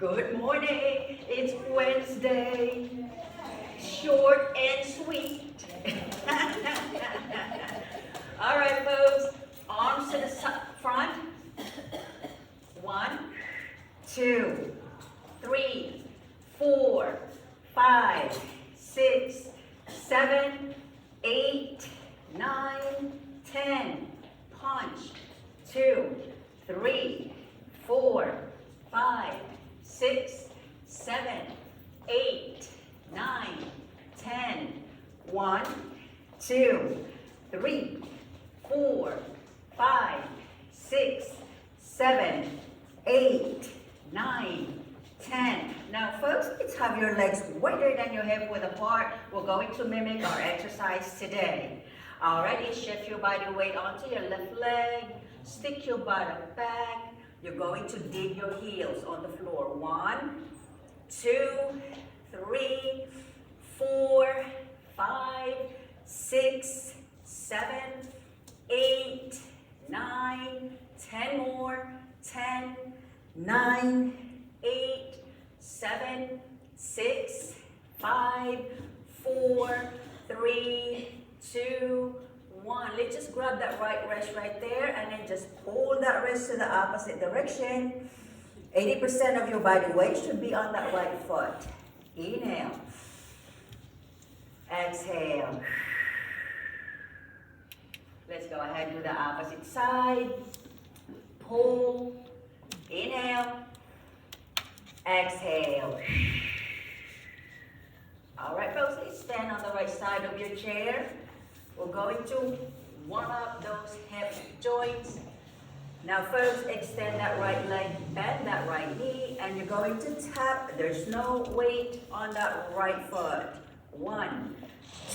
Good morning. It's Wednesday. Short and sweet. All right, folks. Arms to the front. 1, 2, 3, 4, 5, 6, 7, 8, 9, 10. Punch. 2, 3, 4, 5, 6, 7, 8, 9, 10. 1, 2, 3, 4, 5, 6, 7, 8, 9, 10. Now folks, let's have your legs wider than your hip width apart. We're going to mimic our exercise today. Alrighty, shift your body weight onto your left leg. Stick your bottom back. You're going to dig your heels on the floor. 1, 2, 3, 4, 5, 6, 7, 8, 9, 10 more. 10, 9, 8, 7, 6, 5, 4, 3, 2, 1. Let's just grab that right wrist right there and then just pull that wrist to the opposite direction. 80% of your body weight should be on that right foot. Inhale. Exhale. Let's go ahead and do the opposite side. Pull. Inhale. Exhale. All right, folks, let's stand on the right side of your chair. We're going to warm up those hip joints. Now first, extend that right leg, bend that right knee, and you're going to tap. There's no weight on that right foot. 1,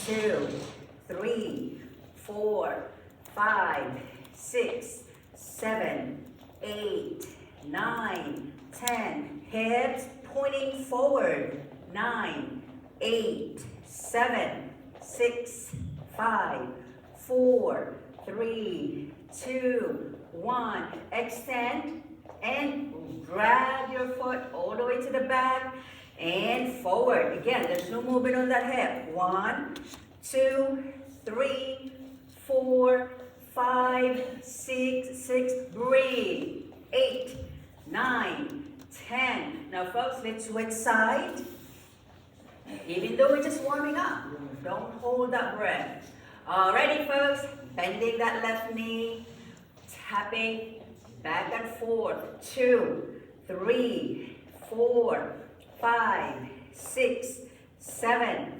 2, 3, 4, 5, 6, 7, 8, 9, 10. Hips pointing forward. 9, 8, 7, 6, 5, 4, 3, 2, 1. Extend and drag your foot all the way to the back and forward. Again, there's no movement on that hip. 1, 2, 3, 4, 5, 6. Breathe. 8, 9, 10. Now, folks, let's switch sides. Even though we're just warming up, don't hold that breath. Alrighty, folks, bending that left knee, tapping back and forth. 2, 3, 4, 5, 6, 7,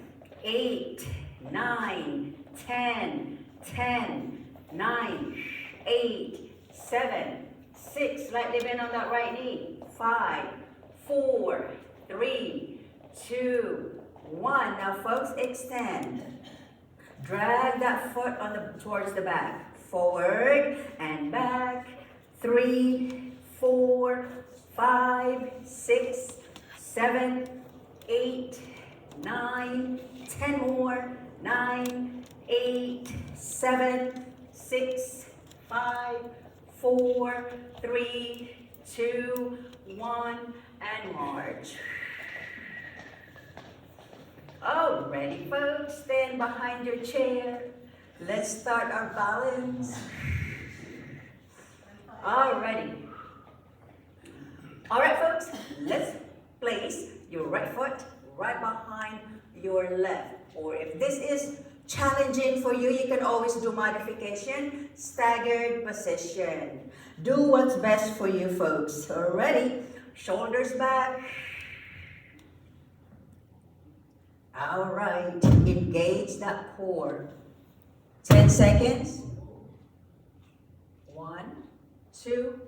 8, 9, 10, 10, 9, 8, 7, 6. Slightly bend on that right knee. 5, 4, 3, 2, 1. Now, folks, extend. Drag that foot towards the back. Forward and back. 3, 4, 5, 6, 7, 8, 9, 10 more. 9, 8, 7, 6, 5, 4, 3, 2, 1, and march. Oh, ready, folks? Stand behind your chair. Let's start our balance. Alrighty. All right, folks. Let's place your right foot right behind your left. Or if this is challenging for you, you can always do modification. Staggered position. Do what's best for you, folks. Ready? Shoulders back. All right, engage that core. 10 seconds. 1, 2,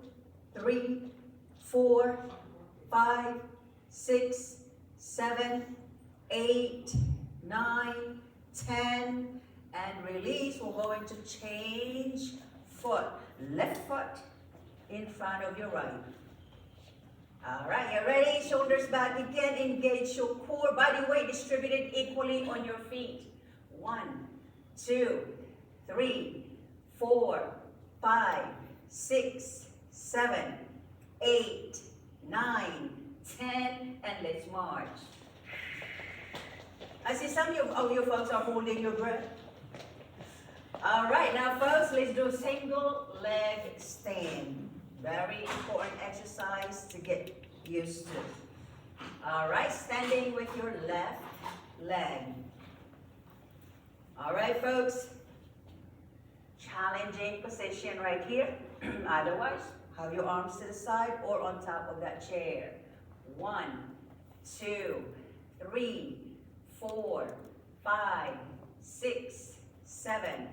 3, 4, 5, 6, 7, 8, 9, 10, and release. We're going to change foot. Left foot in front of your right. All right, you ready? Shoulders back again. Engage your core. Body weight distributed equally on your feet. 1, 2, 3, 4, 5, 6, 7, 8, 9, 10, and let's march. I see some of you folks are holding your breath. All right, now folks, let's do single leg stand. Very important exercise to get used to. All right, standing with your left leg. All right, folks. Challenging position right here. Otherwise, have your arms to the side or on top of that chair. 1, 2, 3, 4, 5, 6, 7,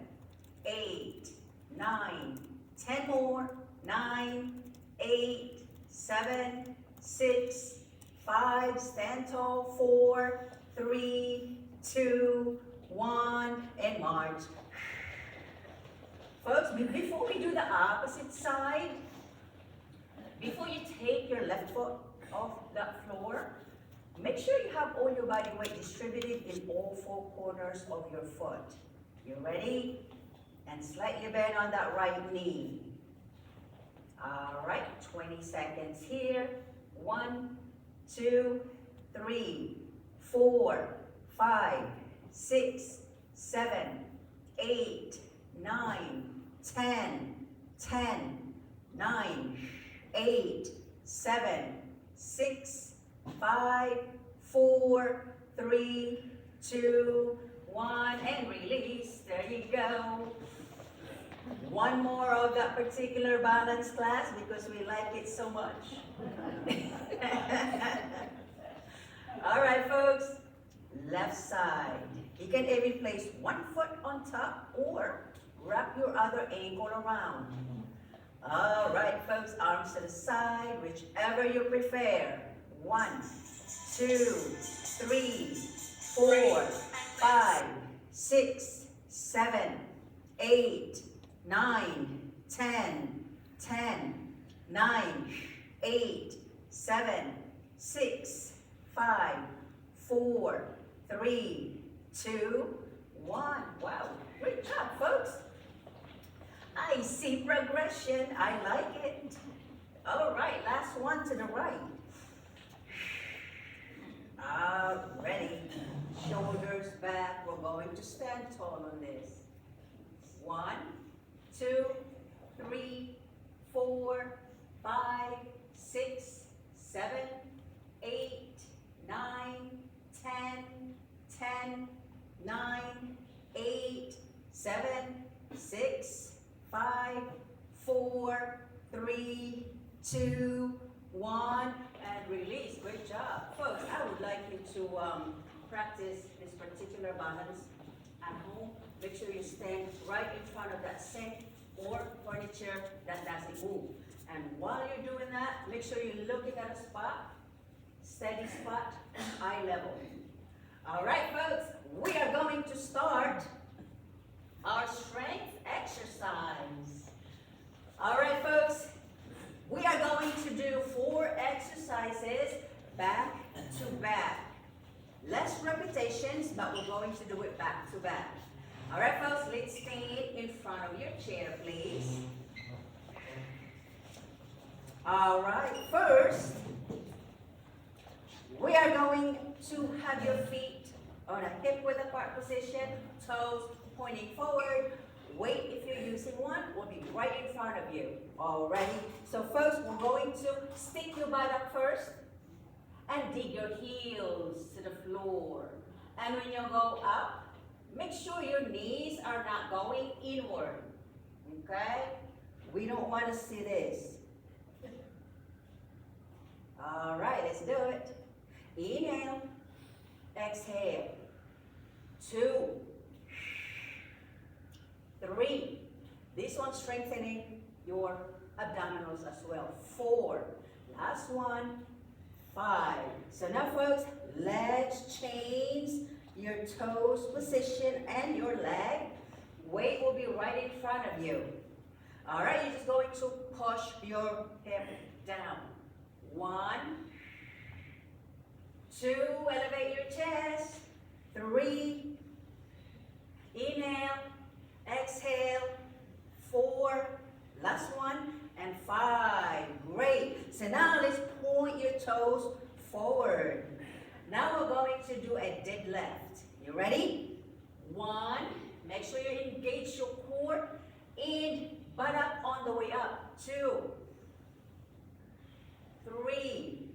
8, 9, 10 more. 9, 8, 7, 6, 5, stand tall. 4, 3, 2, 1, and march. Folks, before we do the opposite side, before you take your left foot off the floor, make sure you have all your body weight distributed in all 4 corners of your foot. You ready? And slightly bend on that right knee. All right, 20 seconds here. 1, 2, 3, 4, 5, 6, 7, 8, 9, 10, 10, 9, 8, 7, 6, 5, 4, 3, 2, 1, and release. There you go. One more of that particular balance class because we like it so much. All right, folks. Left side. You can even place one foot on top or wrap your other ankle around. All right, folks. Arms to the side, whichever you prefer. 1, 2, 3, 4, 5, 6, 7, 8, 9, 10, 10, 9, 8, 7, 6, 5, 4, 3, 2, 1. Wow, great job, folks. I see progression. I like it. All right, last one to the right. Ready. Shoulders back. We're going to stand tall on this. 1, 2, 3, 4, 5, 6, 7, 8, 9, 10, 10, 9, 8, 7, 6, 5, 4, 3, 2, 1, and release. Great job. Folks, I would like you to practice this particular balance at home. Make sure you stand right in front of that sink or furniture that doesn't move. And while you're doing that, make sure you're looking at a spot, steady spot, eye level. All right, folks, we are going to start our strength exercise. All right, folks, we are going to do 4 exercises back to back. Less repetitions, but we're going to do it back to back. All right, folks, let's stand in front of your chair, please. All right, first, we are going to have your feet on a hip-width apart position, toes pointing forward. Weight, if you're using one, will be right in front of you. All righty. So first, we're going to stick your butt up first and dig your heels to the floor. And when you go up, make sure your knees are not going inward. Okay? We don't want to see this. All right, let's do it. Inhale. Exhale. 2. 3. This one's strengthening your abdominals as well. 4. Last one. 5. So now, folks, let's change your toes position and your leg. Weight will be right in front of you. All right, you're just going to push your hip down. 1, 2, elevate your chest. 3, inhale, exhale. 4, last one, and 5. Great. So now let's point your toes forward. Now we're going to do a deadlift. You ready? 1, make sure you engage your core and butt up on the way up. 2, 3,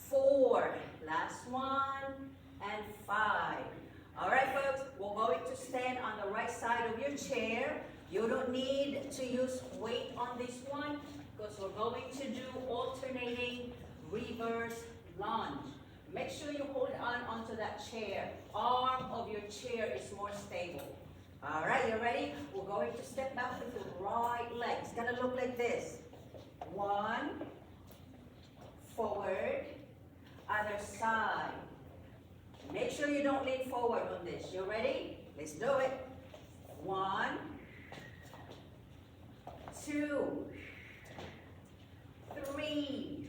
4, last one, and 5. All right, folks, we're going to stand on the right side of your chair. You don't need to use weight on this one because we're going to do alternating reverse lunge. Make sure you hold on onto that chair. Arm of your chair is more stable. All right, you ready? We're going to step back with the right leg. It's gonna look like this. 1, forward, other side. Make sure you don't lean forward on this. You ready? Let's do it. 1, 2, 3,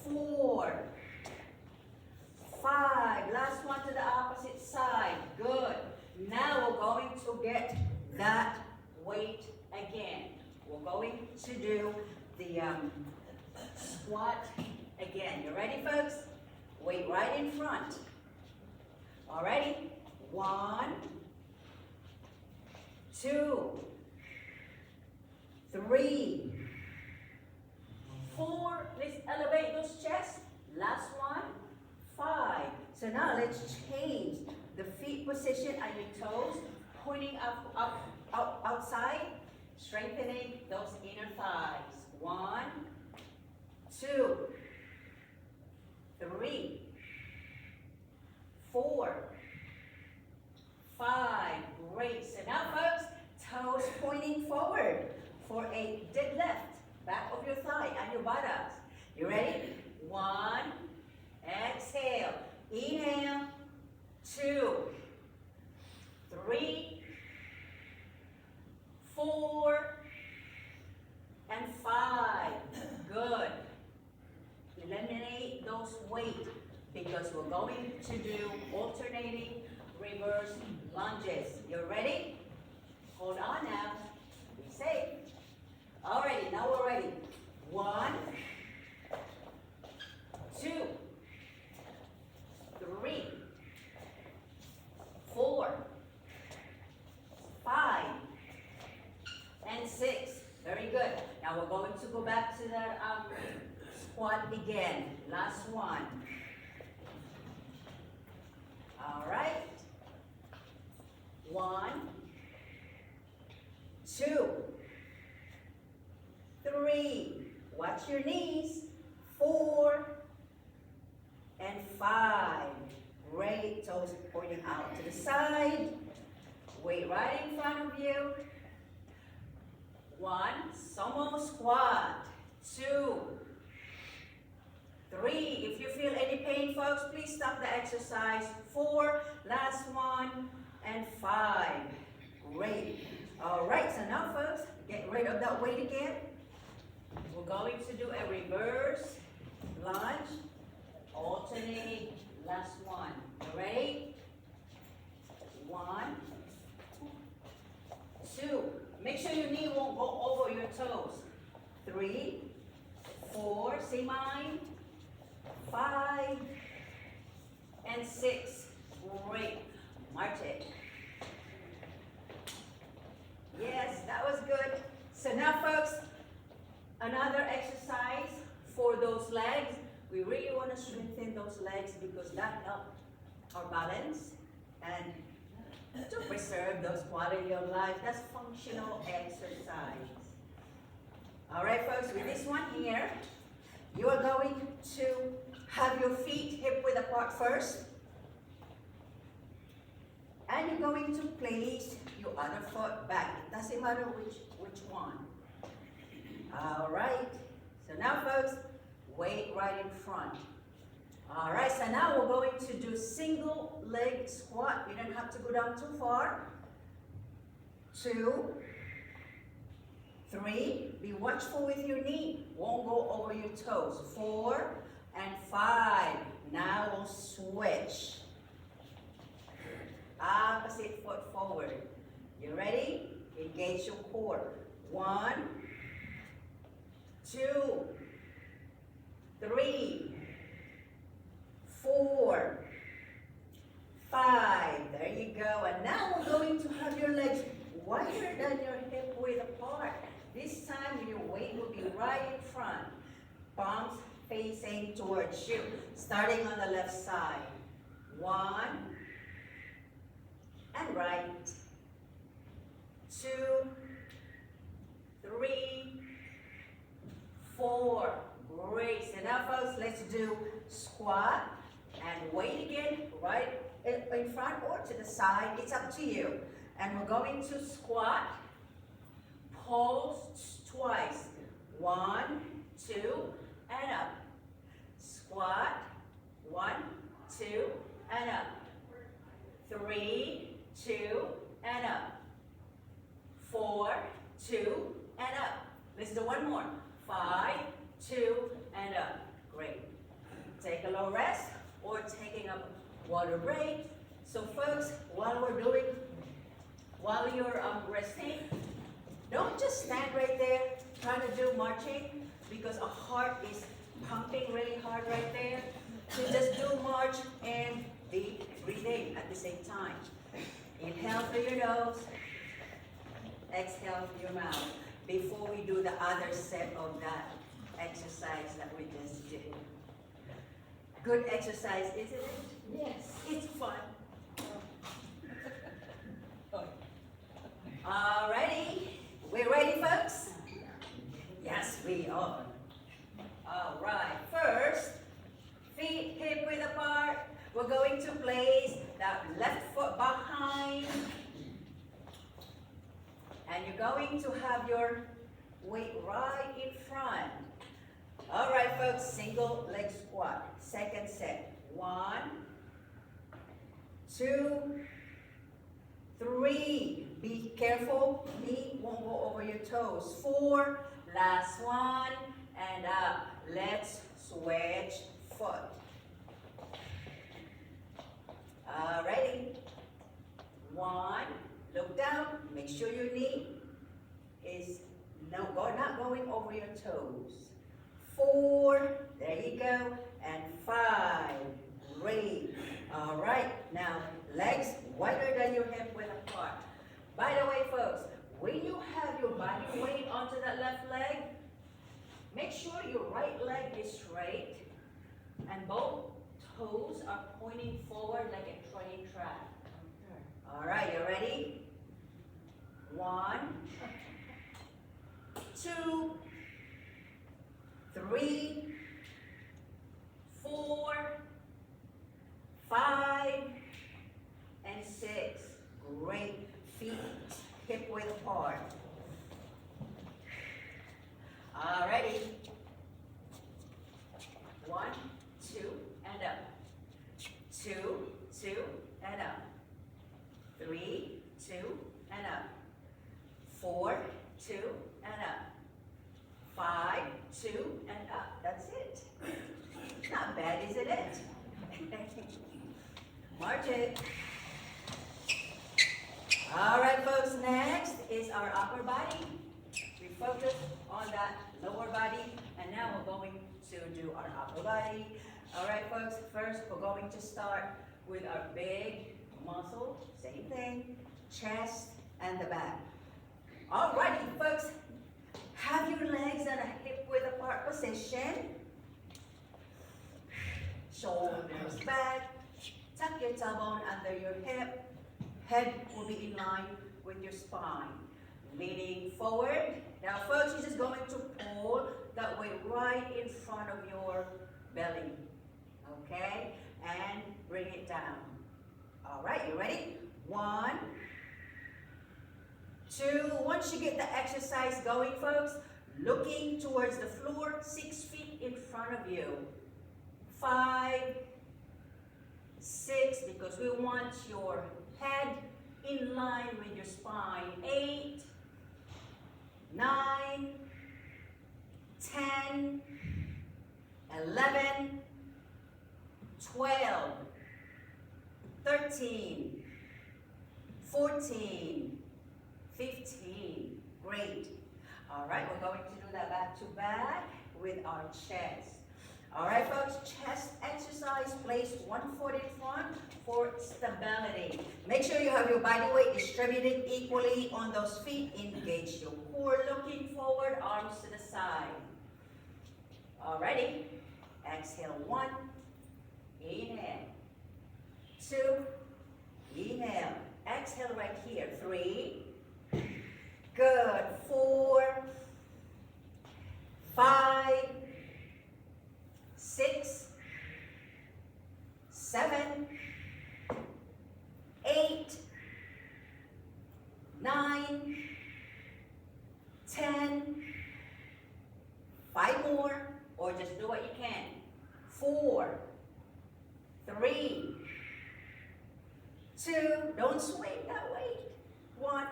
4, 5. Last one to the opposite side. Good. Now we're going to get that weight again. We're going to do the squat again. You ready, folks? Weight right in front. Alrighty. 1, 2, 3, 4. Let's elevate those chests. Last one. 5. So now let's change the feet position on your toes, pointing outside, strengthening those inner thighs. 1, 2, 3, 4, 5. Great. So now, folks, toes pointing forward for a deadlift. Back of your thigh and your buttocks. You ready? 1. Exhale. Inhale. 2, 3, 4, and 5. Good. Eliminate those weight because we're going to do alternating reverse lunges. You ready? Hold on now. Be safe. Alrighty, now we're ready. 1, 2, 3, 4, 5, and 6. Very good. Now we're going to go back to the squat again. Last one. All right. 1, 2, 3. Watch your knees. 4 and 5. Great. Toes pointing out to the side. Weight right in front of you. 1, sumo squat. 2, 3. If you feel any pain, folks, please stop the exercise. 4, last one, and 5. Great. All right, so now, folks, get rid of that weight again. We're going to do a reverse lunge, alternating. Last one. You ready? 1, 2. Make sure your knee won't go over your toes. 3, 4. See mine? 5 and 6. Great. March it. Yes, that was good. So now, folks, another exercise for those legs. We really want to strengthen those legs because that helps our balance and to preserve those quality of life. That's functional exercise. All right, folks, with this one here, you are going to have your feet hip width apart first. And you're going to place your other foot back. It doesn't matter which one. All right. So now, folks, weight right in front. All right, so now we're going to do single leg squat. You don't have to go down too far. 2, 3. Be watchful with your knee. Won't go over your toes. 4 and 5. Now we'll switch. Opposite foot forward. You ready? Engage your core. 1, 2, 3, 4, 5. There you go. And now we're going to have your legs wider than your hip width apart. This time your weight will be right in front. Palms facing towards you. Starting on the left side. 1 and right. 2, 3, 4. Great. So now folks, let's do squat and weight again right in front or to the side. It's up to you. And we're going to squat, pulse twice. 1, 2, and up. Squat, 1, 2, and up. 3, 2, and up. 4, 2, and up. Let's do one more. 5, 2, and up. Great. Take a low rest or taking a water break. So folks, while you're resting, don't just stand right there trying to do marching because a heart is pumping really hard right there. So just do march and deep breathing at the same time. Inhale through your nose, exhale through your mouth before we do the other set of that exercise that we just did. Good exercise, isn't it? Yes. It's fun. Alrighty, we're ready, folks? Yes, we are. All right, first, feet hip width apart. We're going to place that left foot behind. And you're going to have your weight right in front. All right, folks, single leg squat. Second set. 1, 2, 3. Be careful, knee won't go over your toes. 4, last one, and up. Let's switch foot. Alrighty. 1, look down, make sure your knee is not going over your toes. 4, there you go, and 5, great. All right, now legs wider than your hip width apart. By the way, folks, when you have your body weight onto that left leg, make sure your right leg is straight and both toes are pointing forward like a train track. All right, you ready? 1, 2, 3, 4, 5, and 6. Great. Feet hip width apart. Alrighty. 1, 2, and up. 2, 2, and up. 3, 2, and up. 4, 2, and up. 5, 2, and up. That's it. Not bad, isn't it? March it. All right, folks, next is our upper body. We focus on that lower body, and now we're going to do our upper body. All right, folks, first we're going to start with our big muscle, same thing, chest and the back. All righty, folks, have your legs in a hip width apart position. Shoulders back, tuck your tailbone under your hip. Head will be in line with your spine. Leaning forward. Now, folks, you're just going to pull that weight right in front of your belly. Okay? And bring it down. All right, you ready? 1, 2. Once you get the exercise going, folks, looking towards the floor, 6 feet in front of you. 5, 6, because we want your head in line with your spine. 8, 9, 10, 11, 12, 13, 14, 15. Great. All right, we're going to do that back to back with our chest. All right, folks, chest exercise. Place one foot in front for stability. Make sure you have your body weight distributed equally on those feet. Engage your core, looking forward, arms to the side. All righty. Exhale, 1. Inhale. 2. Inhale. Exhale right here. 3. Good. 4. 5. 6. 7. 8. 9. 10. 5 more, or just do what you can. 4. 3. 2. Don't swing that way. 1.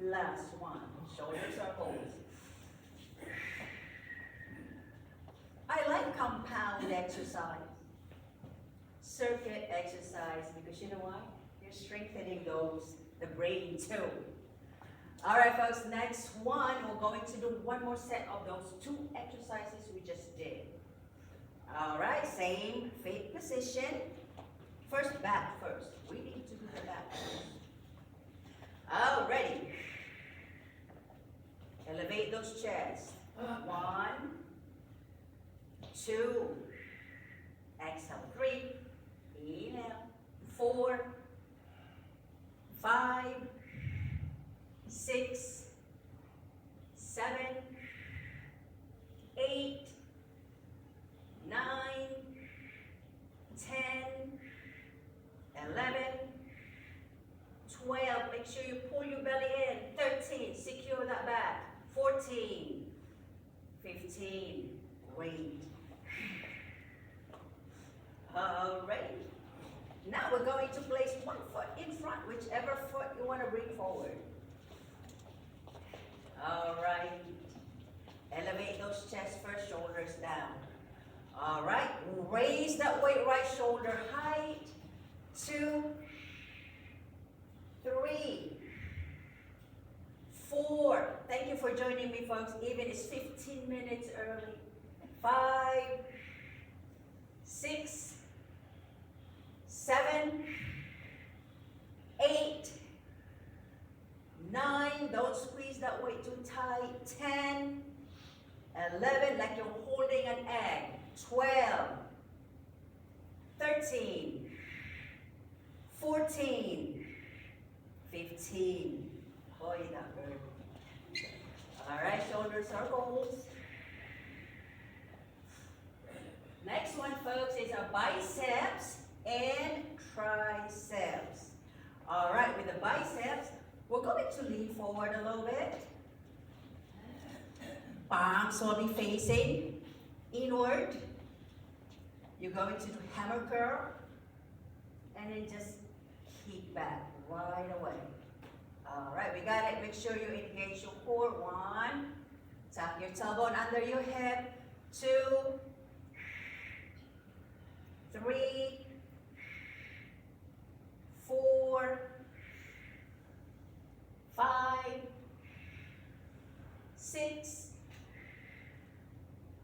Last one. Shoulder circles. I like compound exercise, circuit exercise, because you know what? You're strengthening the brain too. All right, folks, next one, we're going to do one more set of those 2 exercises we just did. All right, same feet position. First, back first. We need to do the back first. All ready. Elevate those chests. 1, 2. Exhale, 3. Inhale. 4. 5. 6. 7. 8. 9. 10. 11. 12. Make sure you pull your belly in. 13. Secure that back. 14. 15. Great. All right. Now we're going to place one foot in front, whichever foot you want to bring forward. All right. Elevate those chest first, shoulders down. All right. Raise that weight, right shoulder height. 2, 3, 4. Thank you for joining me, folks. Even it's 15 minutes early. 5, 6, 7, 8, 9. Don't squeeze that weight too tight. 10, 11, like you're holding an egg. 12, 13, 14, 15. Boy, that hurt. All right, shoulder circles. Next one, folks, is our biceps and triceps. All right, with the biceps, we're going to lean forward a little bit. Palms will be facing inward. You're going to do hammer curl, and then just kick back right away. All right, we got it. Make sure you engage your core. 1, tuck your tailbone under your hip. 2, 3, 4, 5, 6,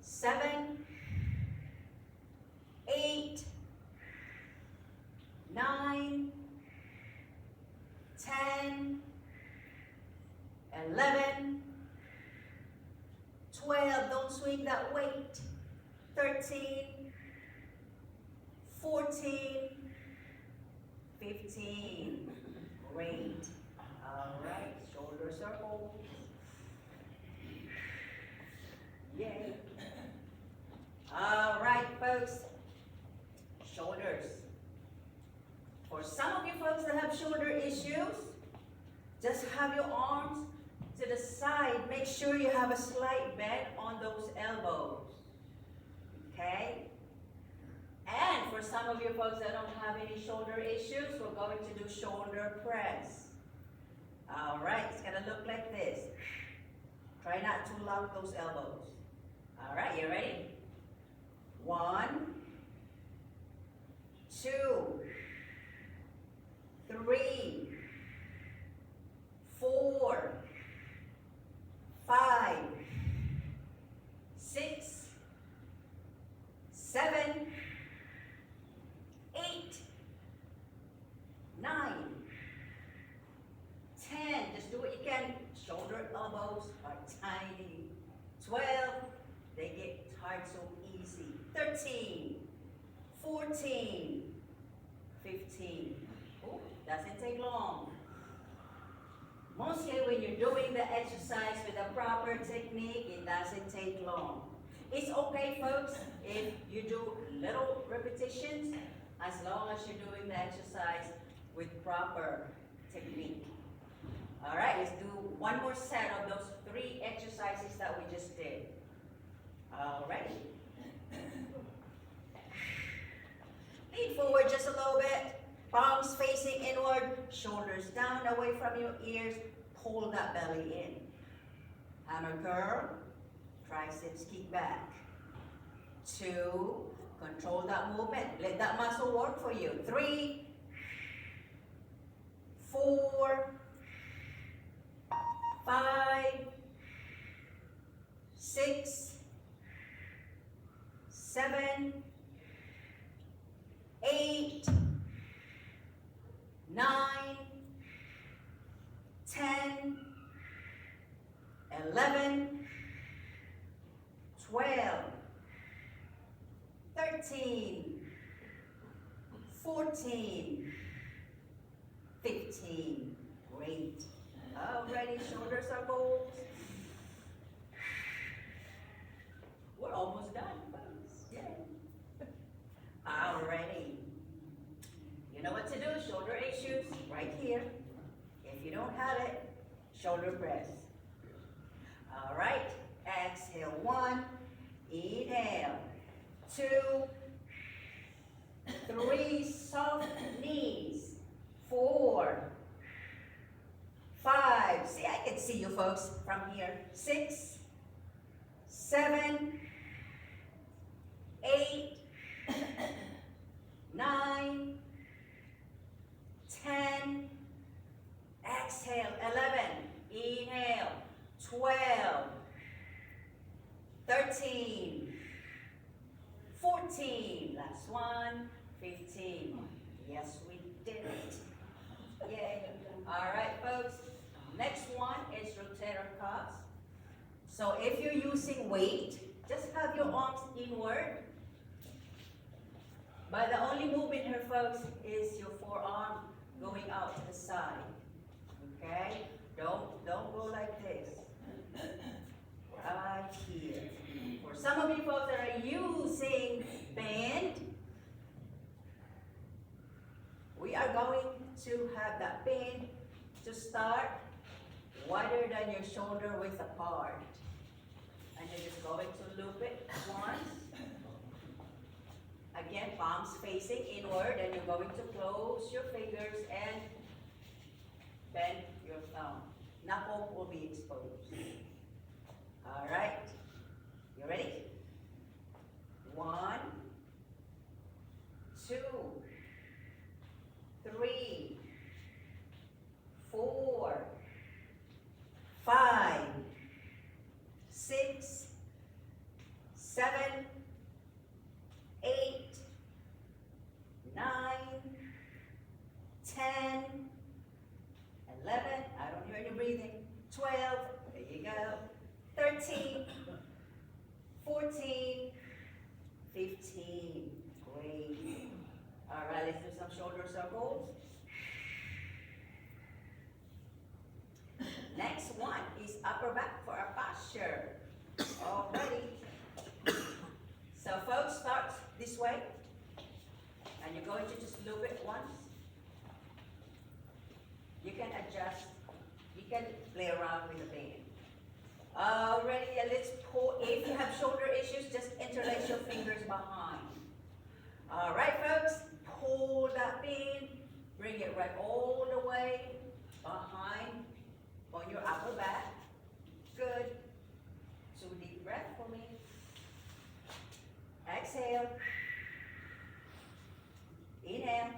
7, 8, 9, 10, 11, 12, don't swing that weight. 13, 14, 15. Great. All right, shoulder circles. Yay. All right, folks. Shoulders. For some of you folks that have shoulder issues, just have your arms to the side. Make sure you have a slight bend on those elbows. Okay? And for some of you folks that don't have any shoulder issues, we're going to do shoulder press. All right, it's going to look like this. Try not to lock those elbows. All right, you ready? 1, 2, 3, 4, 5, 13, 14, 15. Oh, doesn't take long. Mostly when you're doing the exercise with a proper technique, it doesn't take long. It's okay, folks, if you do little repetitions, as long as you're doing the exercise with proper technique. All right, let's do one more set of those 3 exercises that we just did. All right. Lean forward just a little bit. Palms facing inward, shoulders down away from your ears. Pull that belly in. Hammer curl, triceps kick back. 2, control that movement. Let that muscle work for you. 3, 4, 5, 6, 7, 8, 9, 10, 11, 12, 13, 14, 15. Great. Alrighty, shoulder circles. We're almost done, folks. Yay. Alrighty. You know what to do. Shoulder issues right here. If you don't have it, shoulder press. All right. Exhale. 1. Inhale. 2, 3. Soft knees. 4, 5. See, I can see you folks from here. 6, 7, 8, 9, 10. Exhale. 11. Inhale. 12, 13, 14. Last one. 15. Yes, we did it. Yay. All right, folks. Next one is rotator cuffs. So if you're using weight, just have your arms inward. But the only movement here, folks, is your forearm going out to the side. Okay? Don't go like this. Right here. For some of you folks that are using band, we are going to have that band to start wider than your shoulder width apart. And you're just going to loop it once. Again, palms facing inward, and you're going to close your fingers and bend your thumb. Knuckle will be exposed. All right. You ready? 1, 2, 3, 4, 5, 6, 7, 8, 9, 10, 11, I don't hear any breathing, 12, there you go, 13, 14, 15, great. All right, let's do some shoulder circles. Next one is upper back for our posture. Alrighty. So folks, start this way, and you're going to just loop it once. You can adjust, you can play around with the band. Alrighty, let's pull. If you have shoulder issues, just interlace your fingers behind. Alright folks, pull that band, bring it right all the way behind on your upper back. Good. 2 deep breath for me. Exhale. Inhale.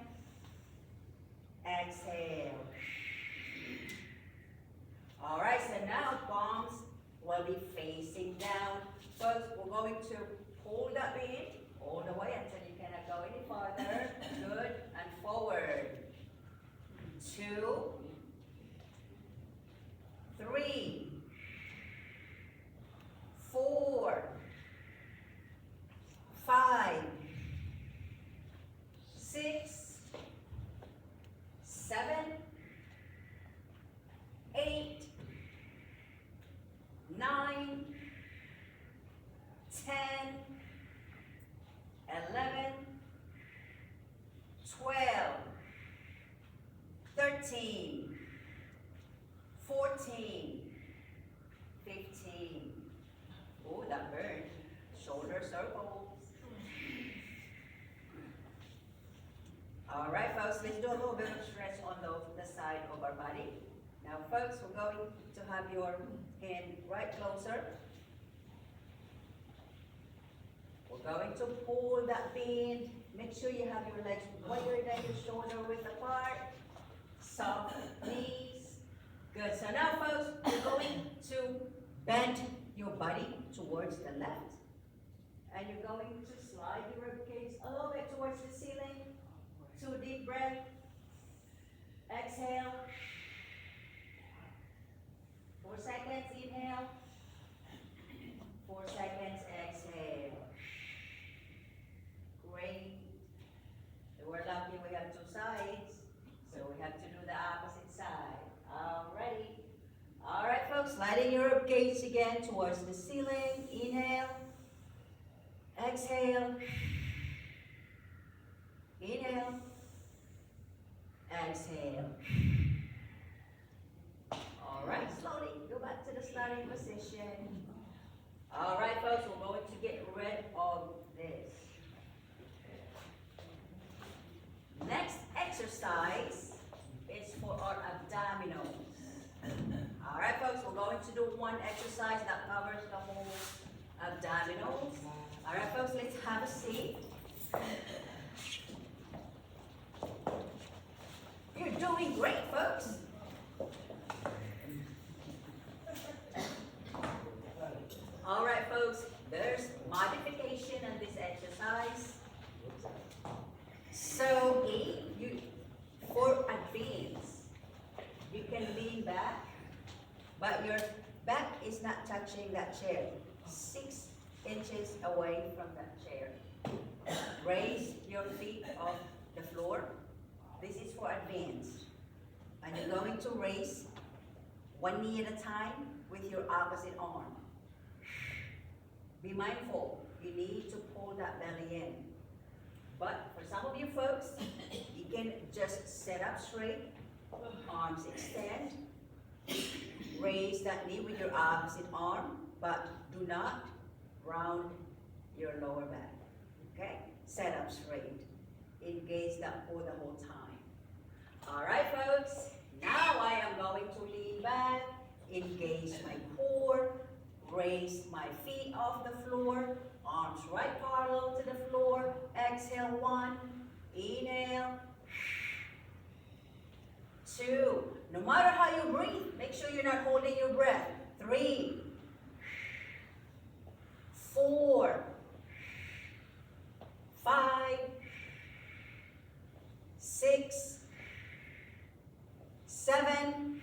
Exhale. All right, so now palms will be facing down. First, we're going to pull that band all the way until you cannot go any farther. Good. And forward. 2, 3, 4, 5, 10, 11, 12, 13, 14, 15. Oh, that burned. Shoulder circles. All right, folks, let's do a little bit of stretch on the side of our body. Now, folks, we're going to have your hand right closer. We're going to pull that bend. Make sure you have your legs wider than your shoulder width apart. Soft knees. Good. So now, folks, we're going to bend your body towards the left. And you're going to slide your ribcage a little bit towards the ceiling. 2 deep breath. Exhale. 4 seconds, inhale. 4 seconds, exhale. Great. We're lucky we have 2 sides, so we have to do the opposite side. Alrighty. Alright, folks, sliding your ribcage again towards the ceiling. Inhale. Exhale. Inhale. Exhale. Alright, slowly go back to the starting position. Alright, folks, we're going to get rid of this. Next exercise is for our abdominals. Alright, folks, we're going to do one exercise that covers the whole abdominals. Alright, folks, let's have a seat. You're doing great, folks. All right, folks, there's modification in this exercise. So, for advance, you can lean back, but your back is not touching that chair. 6 inches away from that chair. Raise your feet off the floor. This is for advance. And you're going to raise 1 knee at a time with your opposite arm. Be mindful, you need to pull that belly in. But for some of you folks, you can just sit up straight, arms extend, raise that knee with your opposite arm, but do not round your lower back. Okay? Sit up straight. Engage that core the whole time. All right, folks. Now I am going to lean back, engage my core, raise my feet off the floor, arms right parallel to the floor. Exhale, 1. Inhale. 2. No matter how you breathe, make sure you're not holding your breath. 3. 4. 5. 6. 7.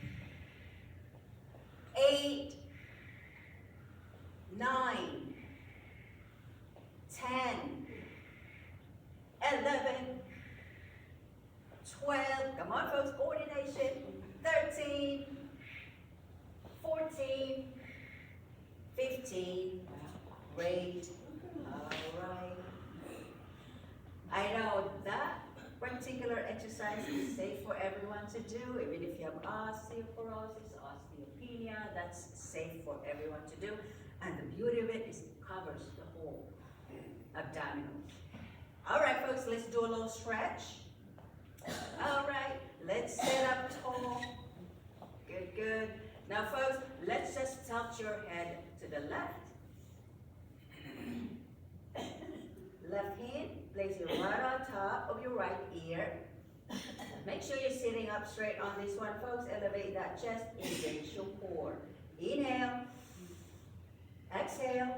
8. 9. 10. 11. 12. Come on, folks. Coordination. 13. 14. 15. Great. All right. I know that particular exercise is safe for everyone to do, even if you have osteoporosis, osteopenia, that's safe for everyone to do. And the beauty of it is it covers the whole abdominal. All right, folks, let's do a little stretch. All right, let's sit up tall. Good, good. Now, folks, let's just tilt your head to the left. Left hand, place it right on top of your right ear. Make sure you're sitting up straight on this one, folks. Elevate that chest, engage your core. Inhale. Exhale.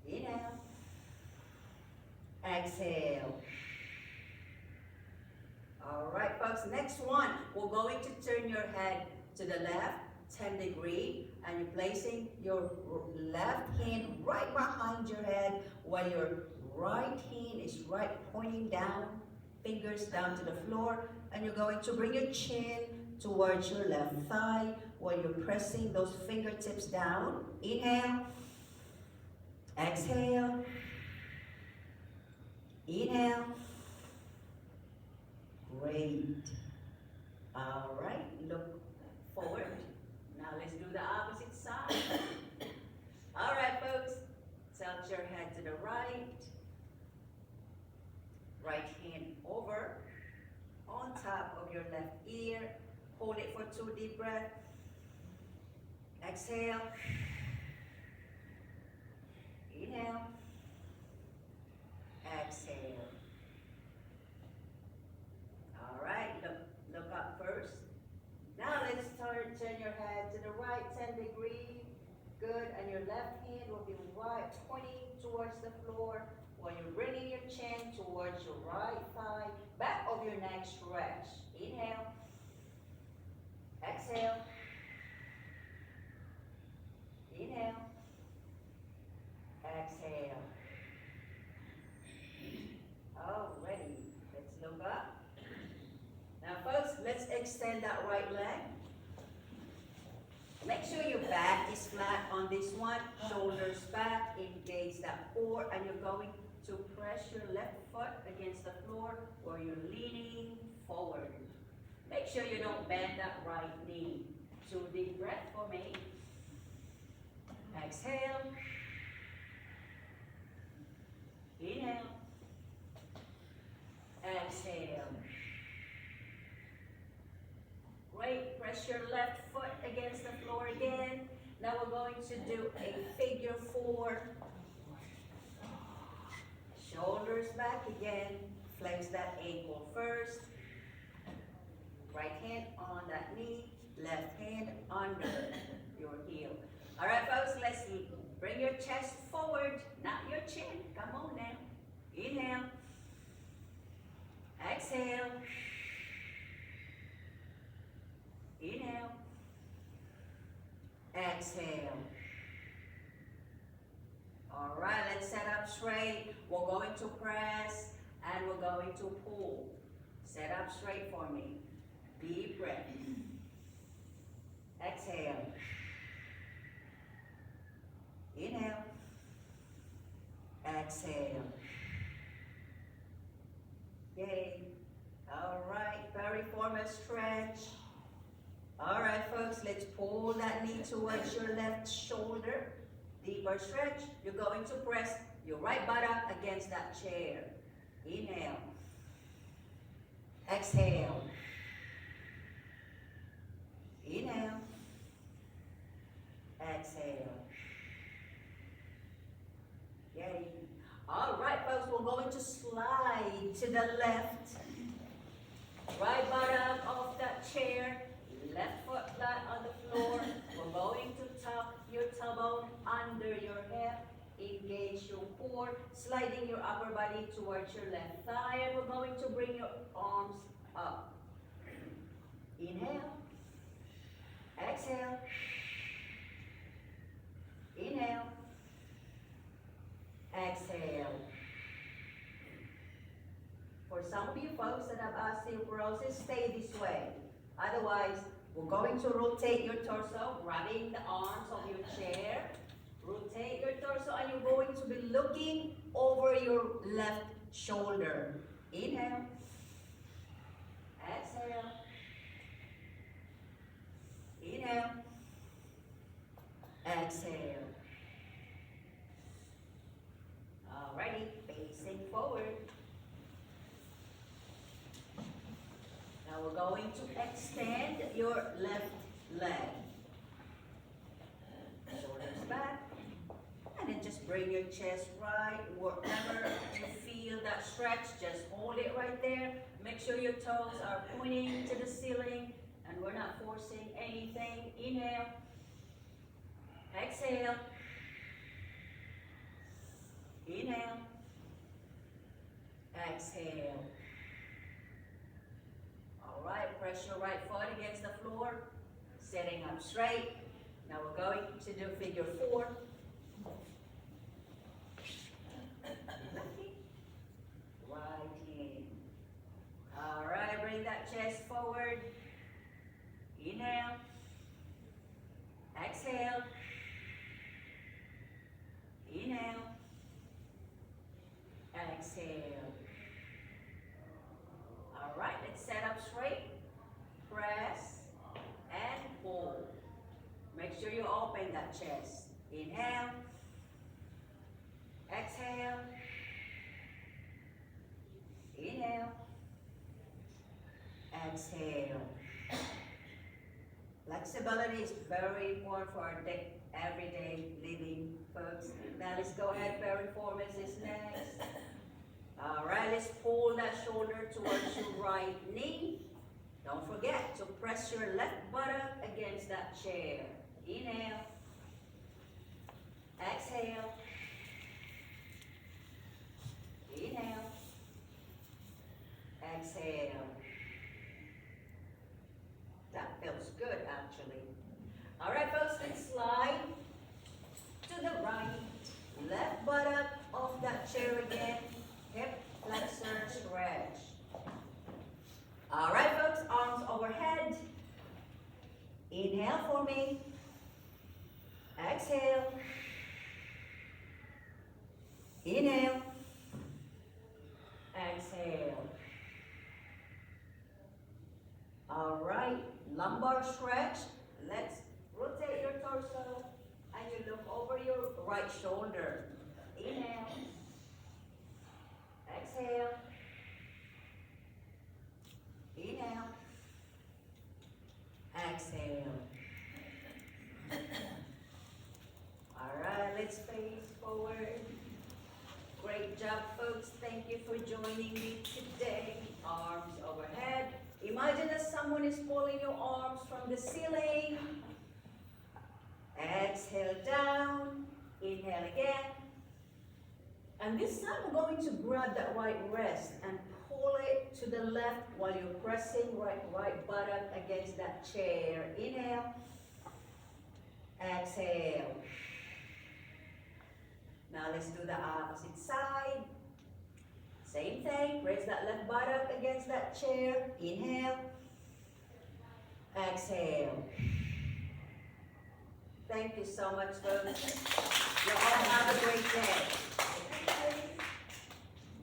Inhale. Exhale. All right, folks, next one. We're going to turn your head to the left, 10 degrees, and you're placing your left hand right behind your head while your right hand is right pointing down, fingers down to the floor, and you're going to bring your chin towards your left thigh while you're pressing those fingertips down. Inhale. Exhale. Inhale. Great. All right, look forward. Now let's do the opposite side. All right, folks. Tilt your head to the right. Right hand over on top of your left ear. Hold it for 2 deep breaths. Exhale. Inhale. Exhale. All right, look up first. Now let's turn your head to the right 10 degrees. Good, and your left hand will be right pointing towards the floor while you're bringing your chin towards your right thigh, back of your neck stretch. Inhale. Exhale. Inhale. Exhale. Alrighty, let's look up. Now folks, let's extend that right leg. Make sure your back is flat on this one, shoulders back, engage that core, and you're going to press your left foot against the floor or you're leaning forward. Make sure you don't bend that right knee. 2 deep breaths for me. Exhale. Inhale. Exhale. Great. Press your left foot against the floor again. Now we're going to do a figure 4. Shoulders back again. Flex that ankle first. Right hand on that knee. Left hand under your heel. All right, folks, let's bring your chest forward, not your chin. Come on now. Inhale. Exhale. Inhale. Exhale. All right, let's set up straight. We're going to press and we're going to pull. Set up straight for me. Deep breath. Exhale. Inhale. Exhale. Yay. All right, very formal stretch. All right, folks, let's pull that knee towards your left shoulder. Deeper stretch. You're going to press your right buttock against that chair. Inhale. Exhale. Inhale. Exhale. Yay. All right, folks, we're going to slide to the left. Right buttock off that chair. Left foot flat on the floor. We're going to tuck your tailbone under your hip. Engage your core, sliding your upper body towards your left thigh, and we're going to bring your arms up. Inhale. Exhale. Inhale. Exhale. For some of you folks that have osteoporosis, stay this way. Otherwise, we're going to rotate your torso, grabbing the arms of your chair. Rotate your torso and you're going to be looking over your left shoulder. Inhale. Exhale. Inhale. Exhale. Alrighty, facing forward. Now we're going to extend your left leg. Shoulders back. And then just bring your chest right wherever you feel that stretch. Just hold it right there. Make sure your toes are pointing to the ceiling and we're not forcing anything. Inhale. Exhale. Inhale. Exhale. All right, press your right foot against the floor. Sitting up straight. Now we're going to do figure 4. Right hand. All right, bring that chest forward. Inhale. Exhale. Inhale. exhale. All right, let's set up straight. Press and hold. Make sure you open that chest. Inhale. Exhale. Inhale. Exhale. Flexibility is very important for our everyday living, folks. Now let's go ahead. Piriformis is next. All right, let's pull that shoulder towards your right knee. Don't forget to press your left buttock against that chair. Inhale. Exhale. Inhale. Exhale. That feels good, actually. All right, folks, let's slide to the right. Left buttock off that chair again. Hip flexor stretch. All right, folks, arms overhead. Inhale for me. Exhale. Inhale. Exhale. All right, lumbar stretch. Let's rotate your torso and you look over your right shoulder. Inhale. Exhale. Inhale. Exhale. All right, let's face forward. Great job, folks. Thank you for joining me today. Arms overhead. Imagine that someone is pulling your arms from the ceiling. Exhale down. Inhale again. And this time we're going to grab that right wrist and pull it to the left while you're pressing right buttock against that chair. Inhale. Exhale. Now let's do the opposite side. Same thing. Raise that left buttock against that chair. Inhale. Exhale. Thank you so much, folks. You all have a great